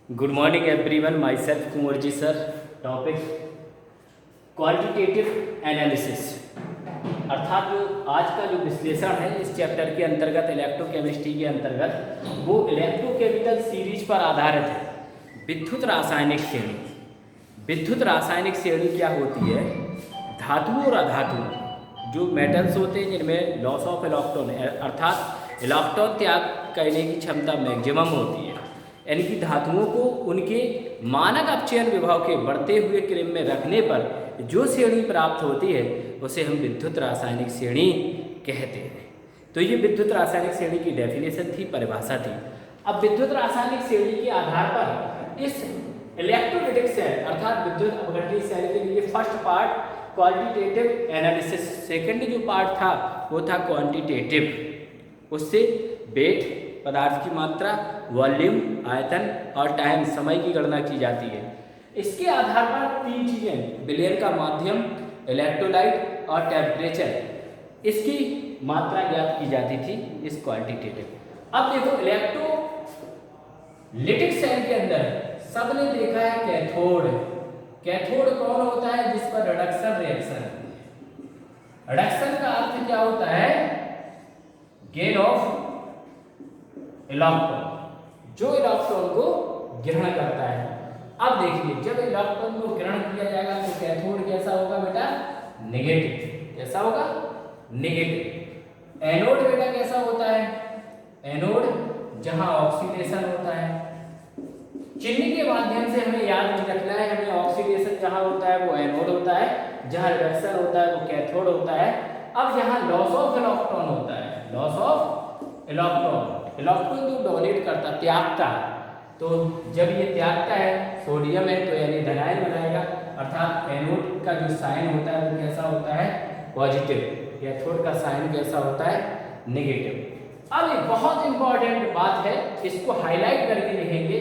Good morning everyone, myself Kunwar ji sir. Topic quantitative analysis, अर्थात जो आज का जो विश्लेषण है इस चैप्टर के अंतर्गत इलेक्ट्रोकेमिस्ट्री के अंतर्गत वो इलेक्ट्रोकेमिकल सीरीज पर आधारित है। विद्युत रासायनिक श्रेणी। विद्युत रासायनिक श्रेणी क्या होती है? धातुओं और अधातुओं जो मेटल्स होते हैं जिनमें लॉस ऑफ इलेक्ट्रॉन अर्थात इलेक्ट्रॉन त्याग करने की क्षमता मैक्सिमम होती है, यानी कि धातुओं को उनके मानक अपचयन विभव के बढ़ते हुए क्रम में रखने पर जो श्रेणी प्राप्त होती है उसे हम विद्युत रासायनिक श्रेणी कहते हैं। तो ये विद्युत रासायनिक श्रेणी की डेफिनेशन थी, परिभाषा थी। अब विद्युत रासायनिक श्रेणी के आधार पर इस इलेक्ट्रोलिटिक सेल अर्थात विद्युत अपघटनीय सेल के लिए first part quantitative analysis, second जो पार्ट था वो था क्वांटिटेटिव। उससे वेट पदार्थ की मात्रा, वॉल्यूम, आयतन और टाइम, समय की गणना की जाती है। इसके आधार पर तीन चीजें, विलयन का माध्यम, इलेक्ट्रोलाइट और टेम्परेचर, इसकी मात्रा ज्ञात की जाती थी इस क्वांटिटेटिव। अब देखो इलेक्ट्रोलिटिक सेल के अंदर सबने देखा है कैथोड। कैथोड कौन होता है? जिस पर रिडक्शन रिएक्शन। रिडक्शन का अर्थ क्या होता है? गेन ऑफ इलेक्ट्रॉन, जो इलेक्ट्रॉन को ग्रहण करता है। अब देखिए जब इलेक्ट्रॉन को ग्रहण किया जाएगा तो कैथोड कैसा होगा बेटा? नेगेटिव। कैसा होगा? नेगेटिव। एनोड बेटा कैसा होता है? एनोड जहां ऑक्सीडेशन होता है। चिन्ह के माध्यम से हमें याद नहीं रखना है, हमें ऑक्सीडेशन जहां होता है वो एनोड होता है, जहां रिडक्शन होता है वो कैथोड होता है। अब जहां लॉस ऑफ इलेक्ट्रॉन होता है, लॉस ऑफ इलेक्ट्रॉन जो डोनेट करता, त्यागता है, तो जब ये त्यागता है सोडियम है तो यानी धनायन बनाएगा, अर्थात एनोड का जो साइन होता है वो कैसा होता है? पॉजिटिव। कैथोड का साइन कैसा होता है? नेगेटिव। अब एक बहुत इंपॉर्टेंट बात है, इसको हाईलाइट करके लिखेंगे,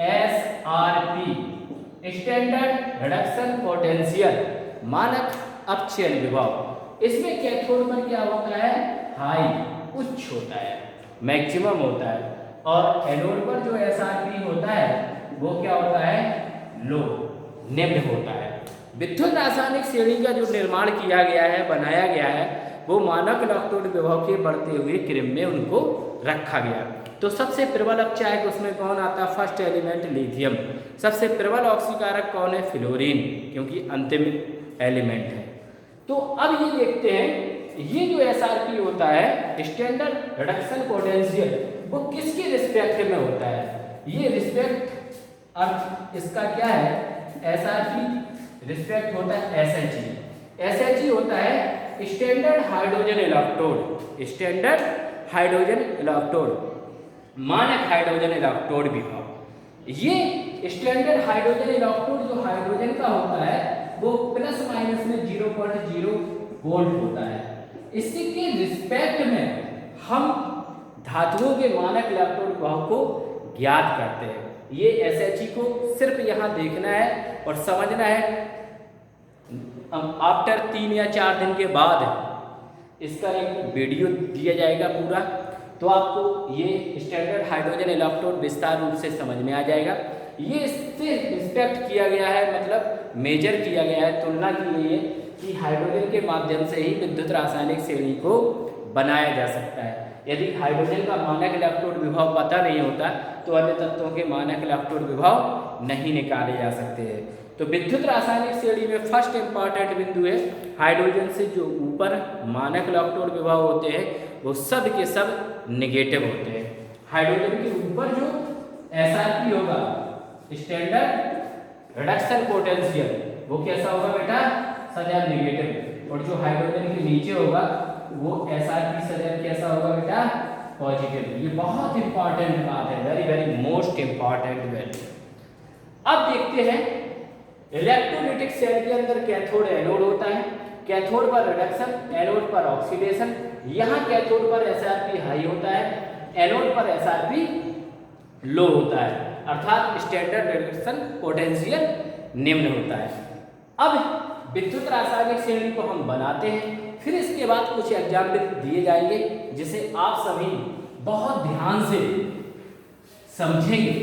SRP, स्टैंडर्ड रिडक्शन पोटेंशियल, मानक अपचयन विभव। इसमें कैथोड पर क्या होता है? हाई, उच्च होता है, मैक्सिमम होता है, और एनोड पर जो SRP होता है वो क्या होता है? लो, निम्न होता है। विद्युत रासायनिक श्रेणी का जो निर्माण किया गया है, बनाया गया है, वो मानक इलेक्ट्रोड विभव के बढ़ते हुए क्रम में उनको रखा गया। तो सबसे प्रबल अपचायक उसमें कौन आता है? First element lithium. सबसे प्रबल ऑक्सीकारक कौन है? फ्लोरीन, क्योंकि अंतिम एलिमेंट है। तो अब ये देखते हैं, ये जो SRP होता है स्टैंडर्ड रिडक्शन पोटेंशियल, वो किसके रिस्पेक्ट में होता है? ये रिस्पेक्ट अर्थ इसका क्या है? SRP रिस्पेक्ट होता है SHE। SHE होता है standard hydrogen electrode. Standard hydrogen electrode, मानक हाइड्रोजन इलेक्ट्रोड विभव। ये स्टैंडर्ड हाइड्रोजन इलेक्ट्रोड जो हाइड्रोजन का होता है वो प्लस माइनस में 0.0 वोल्ट होता है। इसी के रिस्पेक्ट में हम धातुओं के मानक इलेक्ट्रोड विभव को ज्ञात करते हैं। ये SHE को सिर्फ यहाँ देखना है और समझना है। आफ्टर 3 या 4 दिन के बाद इसका एक वीडियो दिया जाएगा पूरा, तो आपको ये स्टैंडर्ड हाइड्रोजन इलेक्ट्रोड विस्तार रूप से समझ में आ जाएगा। ये इससे रिस्पेक्ट किया गया है, मतलब मेजर किया गया है, तुलना की गई है कि हाइड्रोजन के माध्यम से ही विद्युत रासायनिक श्रेणी को बनाया जा सकता है। यदि हाइड्रोजन का मानक इलेक्ट्रोड विभव पता नहीं होता तो अन्य तत्वों के मानक इलेक्ट्रोड विभव नहीं निकाले जा सकते हैं। तो विद्युत रासायनिक श्रेणी में फर्स्ट इंपॉर्टेंट बिंदु है, हाइड्रोजन से जो ऊपर मानक इलेक्ट्रोड विभव होते हैं वो सब के सब नेगेटिव होते हैं। हाइड्रोजन के ऊपर जो SRP होगा, स्टैंडर्ड रिडक्शन पोटेंशियल, वो कैसा होगा बेटा? सदैव नेगेटिव। और जो हाइड्रोजन के नीचे होगा वो SRP सदैव कैसा होगा बेटा? पॉजिटिव। ये बहुत इंपॉर्टेंट बात है, very very most important value. अब देखते हैं इलेक्ट्रोलिटिक सेल के अंदर कैथोड एनोड होता है। कैथोड पर रिडक्शन, एनोड पर ऑक्सीडेशन। यहाँ कैथोड पर SRP हाई होता है, एनोड पर SRP लो होता है, अर्थात स्टैंडर्ड रिडक्शन पोटेंशियल निम्न होता है। अब विद्युत रासायनिक श्रेणी को हम बनाते हैं, फिर इसके बाद कुछ एग्जाम्पल दिए जाएंगे जिसे आप सभी बहुत ध्यान से समझेंगे,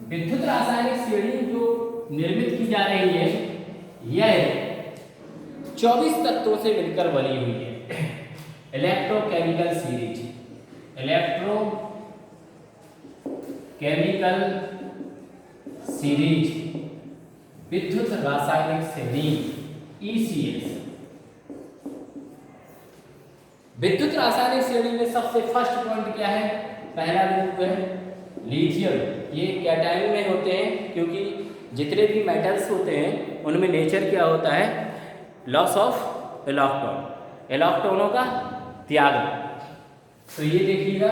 विद्युत रासायनिक श्रेणी जो निर्मित की जा रही है यह 24 तत्वों से मिलकर बनी हुई है। इलेक्ट्रोकेमिकल सीरीज, इलेक्ट्रोकेमिकल सीरीज विद्युत रासायनिक श्रेणी ECS। विद्युत रासायनिक श्रेणी में सबसे फर्स्ट पॉइंट क्या है? पहला बिंदु है लिथियम। ये कैटायन में होते हैं क्योंकि जितने भी मेटल्स होते हैं उनमें नेचर क्या होता है? लॉस ऑफ इलेक्ट्रॉन, इलेक्ट्रॉनों का त्याग। तो ये देखिएगा,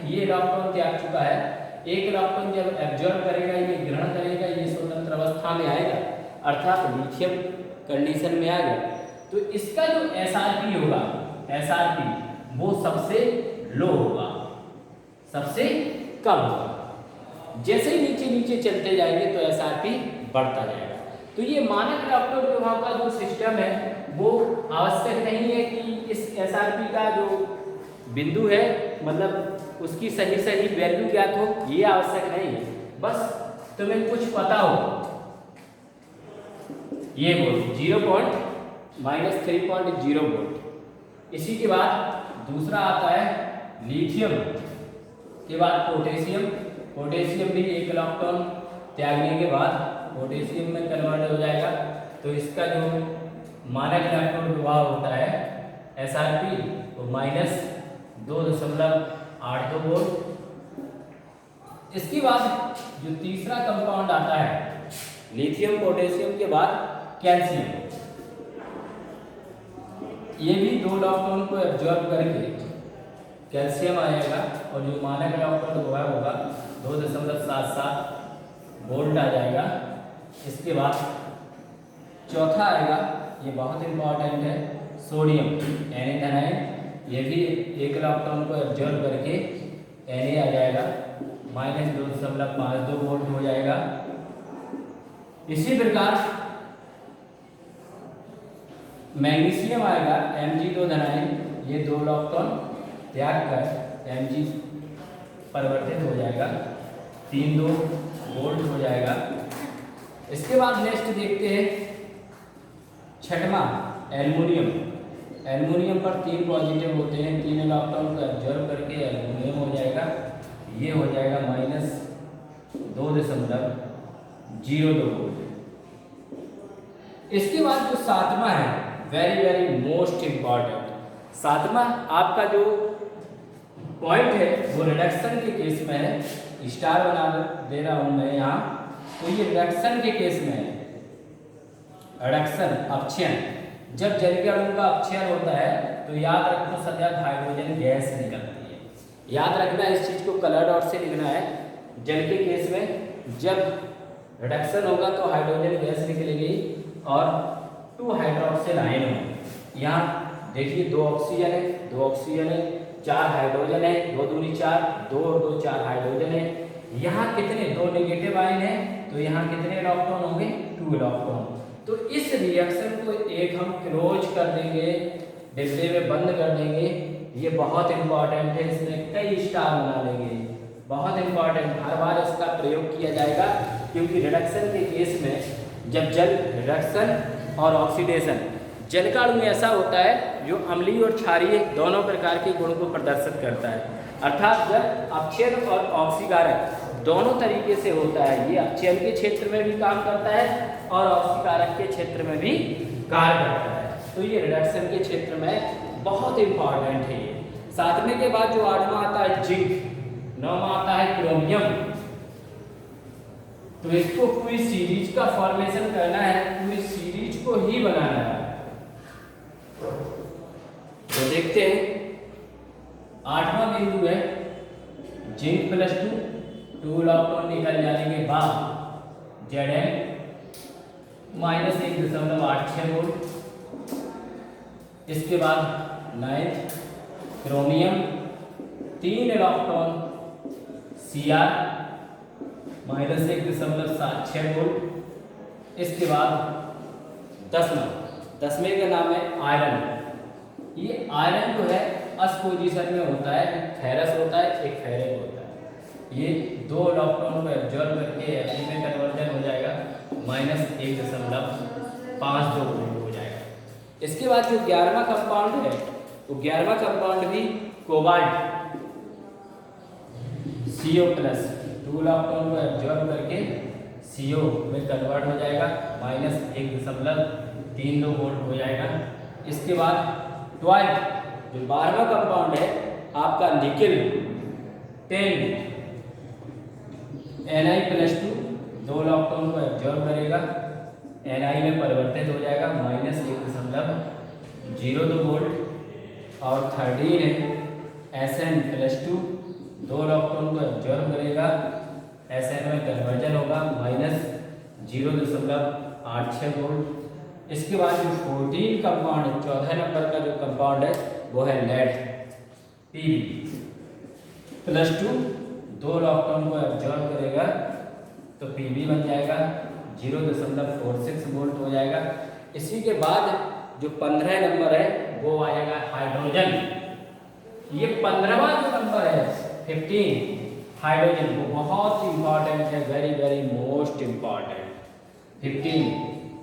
ये इलेक्ट्रॉन त्याग चुका है। एक इलेक्ट्रॉन जब एब्जॉर्ब करेगा, ये ग्रहण करेगा, ये स्वतंत्र अवस्था में आएगा, अर्थात लिथियम कंडीशन में आ गया। तो इसका जो SRP होगा, SRP वो सबसे लो होगा, सबसे कम होगा। जैसे ही नीचे नीचे चलते जाएंगे तो SRP बढ़ता जाएगा। तो ये मानक इलेक्ट्रोड प्रवाह का जो सिस्टम है वो आवश्यक नहीं है कि इस SRP का जो बिंदु है मतलब उसकी सही सही वैल्यू ज्ञात हो, ये आवश्यक नहीं है। बस तुम्हें कुछ पता हो, ये वोल्ट 0.-3.0 वोल्ट। इसी के बाद दूसरा आता है लिथियम, के बाद पोटेशियम। पोटेशियम भी एक इलेक्ट्रॉन त्यागने के बाद पोटेशियम में कन्वर्ट हो जाएगा। तो इसका जो मानक इलेक्ट्रॉन प्रवाह होता है SRP वो -2.82 वोल्ट। इसके बाद जो तीसरा कंपाउंड आता है लिथियम पोटेशियम के बाद कैल्शियम, ये भी 2 इलेक्ट्रॉन को एब्जॉर्ब करके कैल्शियम आएगा और जो मानक इलेक्ट्रॉन हुआ होगा 2.77 वोल्ट आ जाएगा। इसके बाद चौथा आएगा, ये बहुत इंपॉर्टेंट है, सोडियम Na, ये भी एक इलेक्ट्रॉन को एब्जॉर्ब करके Na आ जाएगा, -2.52 वोल्ट हो जाएगा। इसी प्रकार मैग्नीशियम आएगा Mg2 धनायन, ये 2 इलेक्ट्रॉन त्याग कर Mg परिवर्तित हो जाएगा, 3.2 वोल्ट हो जाएगा। इसके बाद नेक्स्ट देखते हैं छठवां एल्युमिनियम। एल्युमिनियम पर 3 पॉजिटिव होते हैं, 3 इलेक्ट्रॉन को एब्जॉर्ब करके एल्युमिनियम हो जाएगा, ये हो जाएगा -2.02 वोल्ट। इसके बाद जो सातवां है वेरी वेरी मोस्ट इम्पॉर्टेंट, सातवां आपका जो पॉइंट है वो रिडक्शन के केस में है। स्टार बना दे रहा हूं मैं यहाँ, तो ये रिडक्शन के केस में है। रिडक्शन अपक्षयन, जब जल के अणु का अपक्षयन होता है तो याद रखो सदैव हाइड्रोजन गैस निकलती है। याद रखना, इस चीज को कलर डॉट से लिखना है। जल के केस में जब रिडक्शन होगा तो हाइड्रोजन गैस निकलेगी और 2 हाइड्रोक्सिल आयन होंगे। यहाँ देखिए 2 ऑक्सीजन है, 2 ऑक्सीजन है, 4 हाइड्रोजन है, 2 दूनी 4, 2 और 2 4 हाइड्रोजन है। यहाँ कितने 2 नेगेटिव आयन है, तो यहाँ कितने इलेक्ट्रॉन होंगे? 2 इलेक्ट्रॉन। तो इस रिएक्शन को एक हम क्लोज कर देंगे, डिब्बे में बंद कर देंगे। ये बहुत इंपॉर्टेंट है, इसमें कई स्टार बना लेंगे, बहुत इंपॉर्टेंट, हर बार इसका प्रयोग किया जाएगा। क्योंकि रिडक्शन के केस में जब जल रिडक्शन और ऑक्सीडेशन, जल का अणु ऐसा होता है जो अम्लीय और क्षारीय दोनों प्रकार के गुणों को प्रदर्शित करता है। अर्थात जब अपक्षयन और ऑक्सीकारक दोनों तरीके से होता है, ये अपक्षयन के क्षेत्र में भी काम करता है और ऑक्सीकारक के क्षेत्र में भी कार्य करता है। तो ये रिडक्शन के क्षेत्र में बहुत इंपॉर्टेंट है। ये सातवें के बाद जो आठवां आता है जिंक, नौवां आता है क्रोमियम। तो इसको पूरी सीरीज का फॉर्मेशन करना है, पूरी सीरीज को ही बनाना है। तो देखते हैं, आठवां बिंदु है जिंक +2, 2 इलेक्ट्रॉन निकल जाने के बाद Zn -1.86 वोल्ट। इसके बाद 9th chromium, 3 electron Cr -1.76 volt. इसके बाद 10वें का नाम है आयरन। ये आयरन जो है अस पोजीशन में होता है, फेरस होता है, एक फेरिक होता है। ये 2 इलेक्ट्रॉन को एब्जॉर्ब करके Fe में कन्वर्जन हो जाएगा -1.52 वोल्ट हो जाएगा। इसके बाद जो 11वां कंपाउंड है, तो 11वां कंपाउंड भी कोबाल्ट CO प्लस 2 इलेक्ट्रॉन को एब्जॉर्ब करके CO में कन्वर्ट हो जाएगा -1.32 वोल्ट हो जाएगा। इसके बाद 12 जो 12वां कंपाउंड है आपका निकेल 10 Ni प्लस 2 2 इलेक्ट्रॉन को एब्जॉर्ब करेगा, Ni में परिवर्तित हो जाएगा -1.02 वोल्ट। और 13 है Sn प्लस 2 2 इलेक्ट्रॉन को एब्जॉर्ब करेगा, Sn में कन्वर्जन होगा -0.86 वोल्ट। इसके बाद जो 14 कंपाउंड है, 14 नंबर का जो कंपाउंड है वो है लेड Pb प्लस 2 2 इलेक्ट्रॉन को एब्जॉर्ब करेगा तो Pb बन जाएगा 0.46 वोल्ट हो जाएगा। इसी के बाद जो 15 नंबर है वो आएगा हाइड्रोजन। ये 15वां जो नंबर है 15 हाइड्रोजन, वो बहुत इंपॉर्टेंट है, वेरी वेरी मोस्ट इंपॉर्टेंट। 15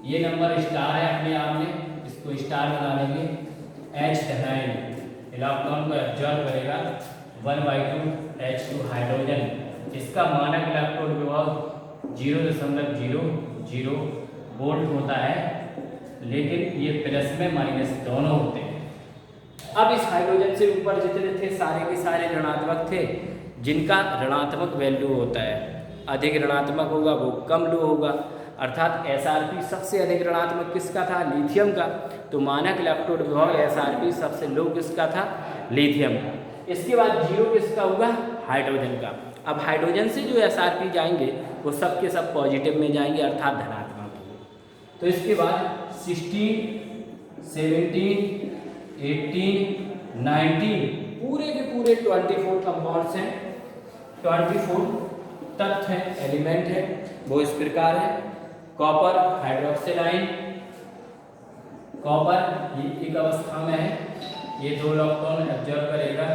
ये नंबर स्टार है अपने आप में, इसको स्टार बना लेंगे। H9 इलेक्ट्रॉन को एब्जॉर्ब करेगा 1/2 H2 हाइड्रोजन। इसका मानक इलेक्ट्रॉन विभव 0.00 वोल्ट होता है, लेकिन ये प्लस में माइनस दोनों होते हैं। अब इस हाइड्रोजन से ऊपर जितने थे सारे के सारे ऋणात्मक थे, जिनका ऋणात्मक वैल्यू होता है, अधिक ऋणात्मक होगा वो कम लो होगा। अर्थात SRP सबसे अधिक ऋणात्मक किसका था? लिथियम का। तो मानक इलेक्ट्रोड विभव SRP सबसे लो किसका था? लिथियम का। इसके बाद 0 किसका होगा? हाइड्रोजन का। अब हाइड्रोजन से जो SRP जाएंगे वो सब के सब पॉजिटिव में जाएंगे, अर्थात धनात्मक होंगे। तो इसके बाद 16, 17, 18, 19 पूरे के पूरे 24 कंपाउंड्स हैं, 24 तत्व हैं, एलिमेंट है, वो इस प्रकार है। कॉपर हाइड्रोक्सिल आयन, कॉपर ये एक अवस्था में है, ये 2 इलेक्ट्रॉन एब्जॉर्ब करेगा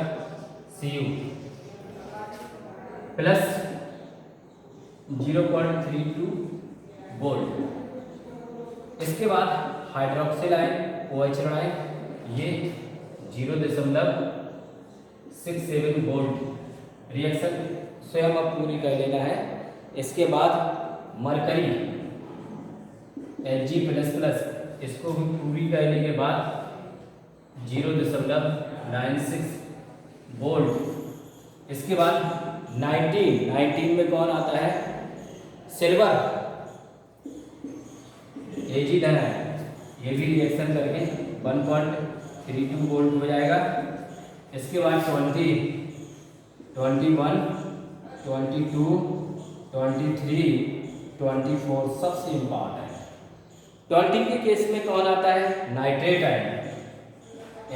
Cu प्लस 0.32 वोल्ट। इसके बाद हाइड्रोक्सिल आयन OH आयन, ये 0.67 वोल्ट। रिएक्शन स्वयं अब पूरी कर लेना है। इसके बाद मरकरी Hg++, इसको भी पूरी करने के बाद 0.96 वोल्ट। इसके बाद 19 में कौन आता है? सिल्वर Ag धन है, ये भी रिएक्शन करके 1.32 वोल्ट हो जाएगा। इसके बाद 20, 21, 22, 23, 24 सबसे इम्पॉर्टेंट। 20 के केस में कौन आता है? Nitrate ion,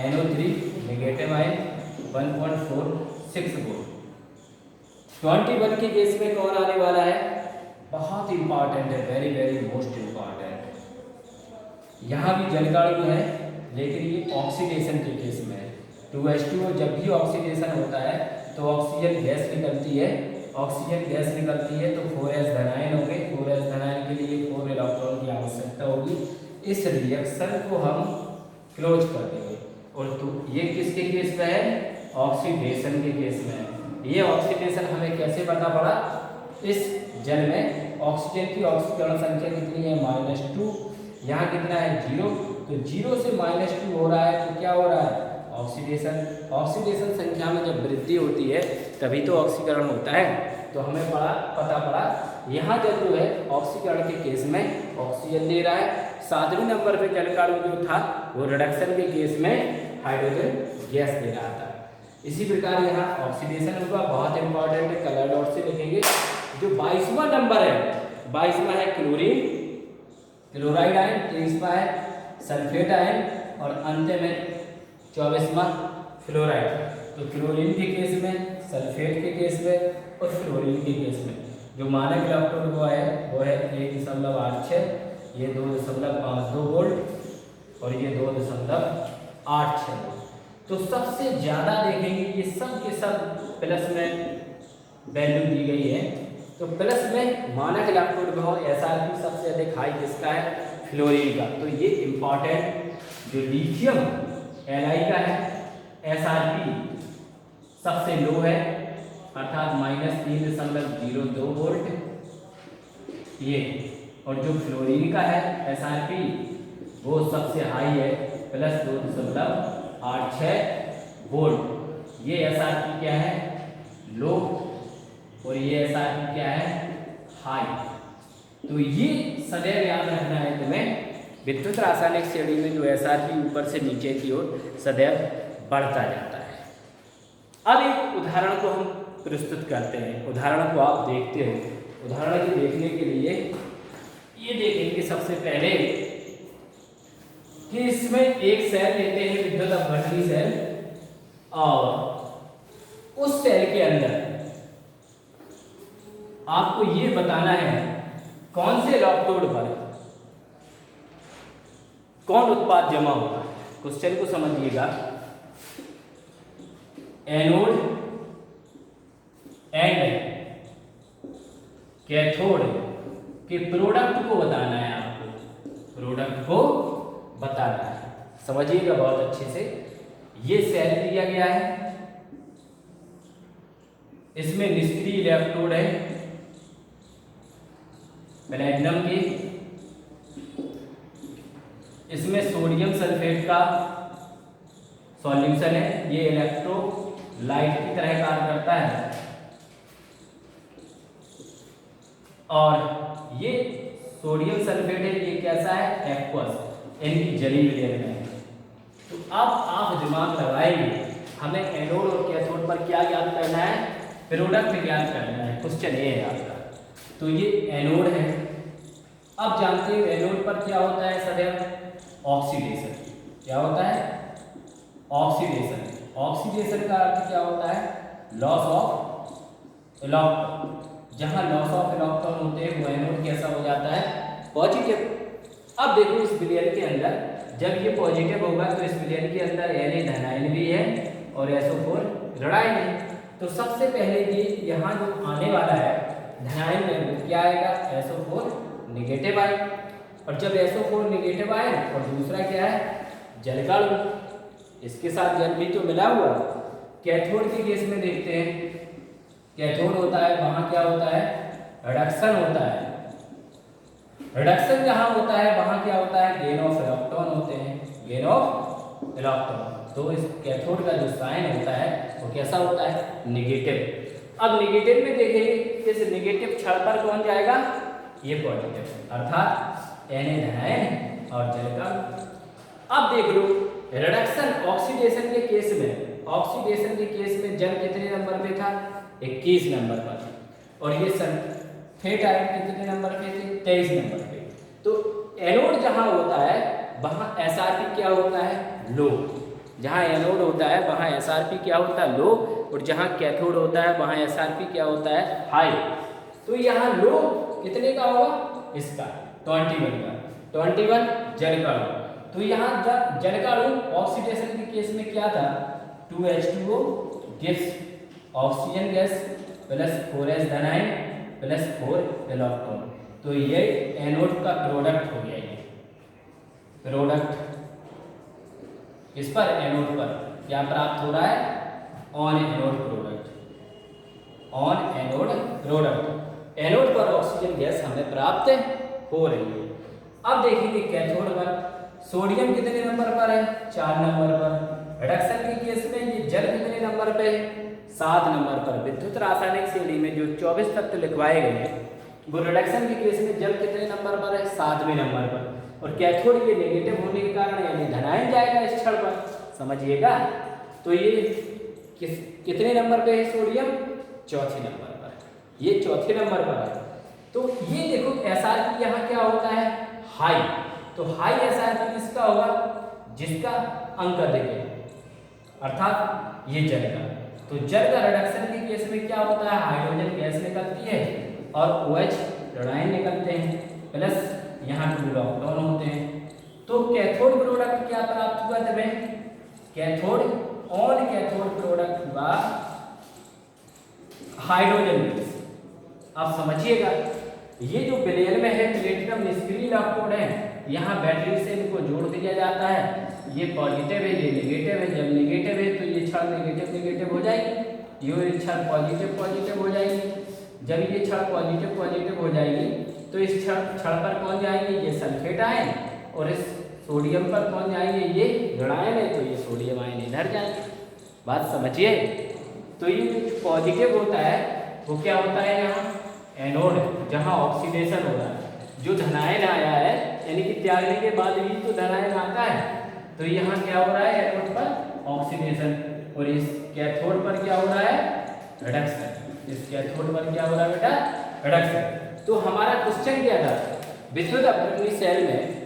NO3 negative ion 1.46 volt. 21 के केस में कौन आने वाला है? बहुत इंपॉर्टेंट है, वेरी वेरी मोस्ट इंपॉर्टेंट। यहाँ भी जलगाड़ु है, लेकिन ये ऑक्सीडेशन के केस में है। 2H2O जब भी ऑक्सीडेशन होता है तो ऑक्सीजन गैस निकलती है, ऑक्सीजन गैस निकलती है तो 4s धनायन हो गए। 4s धनायन के लिए 4 इलेक्ट्रॉन की आवश्यकता होगी। इस रिएक्शन को हम क्लोज कर देंगे। और तो ये किसके केस में है? ऑक्सीडेशन के केस में है। ये ऑक्सीडेशन हमें कैसे पता पड़ा? इस जल में ऑक्सीजन की ऑक्सीकरण संख्या कितनी है? -2। यहाँ कितना है? 0। तो 0 से -2 हो रहा है, तो क्या हो रहा है? ऑक्सीडेशन। ऑक्सीडेशन संख्या में जब वृद्धि होती है तभी तो ऑक्सीकरण होता है। तो हमें पता पड़ा यहाँ जल जो है ऑक्सीकरण के केस में ऑक्सीजन दे रहा है। 7वें नंबर पे जलगाड़ु जो था वो रिडक्शन के केस में हाइड्रोजन गैस दे रहा था। इसी प्रकार यहाँ ऑक्सीडेशन होगा, बहुत इंपॉर्टेंट है, कलर डॉट से लिखेंगे। जो 22वां नंबर है, 22वां है क्लोरीन, क्लोराइड आयन, 23वां है सल्फेट आयन और अंत में 24वां फ्लोराइड। तो क्लोरीन के केस में, सल्फेट के केस में और फ्लोरीन के केस में जो मानक इलेक्ट्रॉन वो है 1.86, ये 2.52 वोल्ट और ये 2.86 वोल्ट। तो सबसे ज़्यादा देखेंगे ये सब के सब प्लस में वैल्यू दी गई है। तो प्लस में मानक इलेक्ट्रोड विभव SRP सबसे अधिक हाई किसका है, फ्लोरीन का। तो ये इंपॉर्टेंट जो लिथियम Li का है, SRP सबसे लो है अर्थात -3.02 वोल्ट ये, और जो फ्लोरीन का है SRP वो सबसे हाई है +2.86 वोल्ट। ये SRP क्या है, लो, और ये SRP क्या है, हाई। तो ये सदैव याद रखना है तुम्हें, विद्युत रासायनिक श्रेणी में जो SRP ऊपर से नीचे की ओर सदैव बढ़ता जाता है। अब एक उदाहरण को हम प्रस्तुत करते हैं, उदाहरण को आप देखते हो। उदाहरण को देखने के लिए ये देखेंगे सबसे पहले कि इसमें एक सेल लेते हैं, विद्युत अपघटनी सेल, और उस सेल के अंदर आपको ये बताना है कौन से इलेक्ट्रोड पर कौन उत्पाद जमा होगा। क्वेश्चन को समझिएगा, एनोड एंड कैथोड के प्रोडक्ट को बताना है आपको, प्रोडक्ट को बताना है। समझिएगा बहुत अच्छे से। ये सेल दिया गया है, इसमें निष्क्रिय इलेक्ट्रोड है प्लेटिनम के, इसमें सोडियम सल्फेट का सॉल्यूशन है, ये इलेक्ट्रोलाइट की तरह कार्य करता है, और ये सोडियम सल्फेट है, ये कैसा है, एक्वस, इनकी जली विलयन है। तो अब आप दिमाग लगाएंगे, हमें एनोड और कैथोड पर क्या ज्ञात करना है, प्रोडक्ट ज्ञात करना है। क्वेश्चन ये है आपका। तो ये एनोड है, अब जानते हैं एनोड पर क्या होता है सदैव, ऑक्सीडेशन। क्या होता है, ऑक्सीडेशन। ऑक्सीडेशन का अर्थ क्या होता है, लॉस ऑफ इलेक्ट्रॉन। जहां लॉस ऑफ इलेक्ट्रॉन होते हैं वो एनोड कैसा हो जाता है, पॉजिटिव। अब देखो इस विलयन के अंदर जब ये पॉजिटिव होगा तो इस विलयन के अंदर Na धनायन भी है और SO4 ऋणायन है। तो सबसे पहले ये यहाँ जो आने वाला है धनायन में वो क्या आएगा, SO4 निगेटिव आए, और जब SO4 निगेटिव आए और दूसरा क्या है, जल का अणु, इसके साथ जल भी तो मिला हुआ। कैथोड के केस में देखते हैं, कैथोड होता है वहां क्या होता है, रिडक्शन होता है। रिडक्शन जहां होता है वहां क्या होता है, गेन ऑफ इलेक्ट्रॉन होते हैं, गेन ऑफ इलेक्ट्रॉन। तो इस कैथोड का जो साइन होता है वो कैसा होता है, निगेटिव। अब निगेटिव में देखेंगे, इस निगेटिव क्षण पर कौन जाएगा, ये पॉजिटिव, अर्थात Na धनायन और जल का। अब देख लो रिडक्शन ऑक्सीडेशन के केस में, ऑक्सीडेशन के केस में जल कितने नंबर पे था, 21 नंबर पर, और ये सल्फेट आयन कितने नंबर पे थे, 23 नंबर पे। तो एनोड जहां होता है वहां SRP क्या होता है, लो। जहां एनोड होता है वहां SRP क्या होता है, लो, और जहां कैथोड होता है वहां SRP क्या होता है, हाई। तो यहाँ लो कितने का होगा, इसका 21 का, 21 जल का अणु। तो यहाँ जल का अणु ऑक्सीडेशन के केस में क्या था, 2H2O gives oxygen gas plus 4H धनायन प्लस 4 इलेक्ट्रॉन। तो ये एनोड का प्रोडक्ट हो गया। ये प्रोडक्ट इस पर एनोड पर क्या प्राप्त हो रहा है, on anode product, on anode product. Anode पर ऑक्सीजन गैस हमें प्राप्त हो रही है। अब देखेंगे कैथोड पर सोडियम कितने नंबर पर है, 4 नंबर पर। रिडक्शन के केस में ये जल कितने नंबर पे है, 7 नंबर पर। विद्युत रासायनिक श्रेणी में जो 24 तत्व लिखवाए गए हैं वो रिडक्शन के केस में जल कितने नंबर पर है, 7वें नंबर पर। और कैथोड ये नेगेटिव होने के कारण यानी धनायन जाएगा इस क्षण पर, समझिएगा। तो ये कितने नंबर पे है सोडियम, चौथे नंबर पर, ये चौथे नंबर पर है। तो ये देखो SRP यहाँ क्या होता है, हाई। तो हाई SRP किसका होगा, जिसका अंक अधिक है, अर्थात ये जल का। तो जल का रिडक्शन के केस में क्या होता है, हाइड्रोजन गैस निकलती है और OH ऋणायन निकलते हैं, प्लस यहाँ 2 इलेक्ट्रॉन होते हैं। तो कैथोड प्रोडक्ट क्या प्राप्त हुआ तुम्हें, कैथोड ऑन कैथोड प्रोडक्ट हुआ हाइड्रोजन बेस। अब समझिएगा, ये जो विलयन में है प्लेटिनम निष्क्रिय इलेक्ट्रोड है, यहाँ बैटरी से इनको जोड़ दिया जाता है, ये पॉजिटिव है ये नेगेटिव है, जब नेगेटिव है तो ये क्षण नेगेटिव नेगेटिव हो जाएगी, ये क्षण पॉजिटिव पॉजिटिव हो जाएगी, जब ये क्षण पॉजिटिव पॉजिटिव हो जाएगी तो इस क्षण पर कौन जाएंगे, ये सल्फेट आयन, और इस सोडियम पर कौन जाएंगे, ये ऋण आयन है, तो ये सोडियम आयन इधर जाएंगे। बात समझिए। तो ये पॉजिटिव होता है वो क्या होता है, यहाँ एनोड है जहाँ ऑक्सीडेशन हो रहा है, जो धनायन आया है यानी कि त्यागने के बाद भी तो धनायन आता है, तो यहाँ क्या हो रहा है, एनोड पर ऑक्सीडेशन, और इस कैथोड पर क्या हो रहा है, रिडक्शन। इस कैथोड पर क्या हो रहा है बेटा, रिडक्शन। तो हमारा क्वेश्चन क्या था, विद्युत अपघटनी सेल में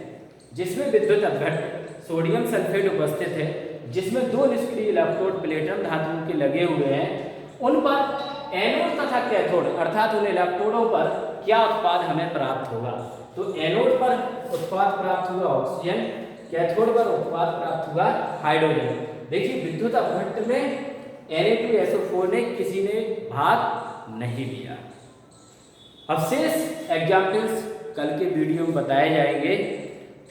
जिसमें विद्युत अपघट सोडियम सल्फेट उपस्थित है, जिसमें दो निष्क्रिय इलेक्ट्रोड प्लेटिनम धातु के लगे हुए हैं, उन पर एनोड तथा कैथोड अर्थात उन इलेक्ट्रोडों पर क्या उत्पाद हमें प्राप्त होगा। तो एनोड पर उत्पाद प्राप्त हुआ ऑक्सीजन, कैथोड पर उत्पाद प्राप्त हुआ हाइड्रोजन। देखिए विद्युत अपघट्ट में Na2SO4 ने किसी ने भाग नहीं लिया। अब शेष एग्जाम्पल्स कल के वीडियो में बताए जाएंगे।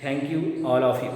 Thank you all of you.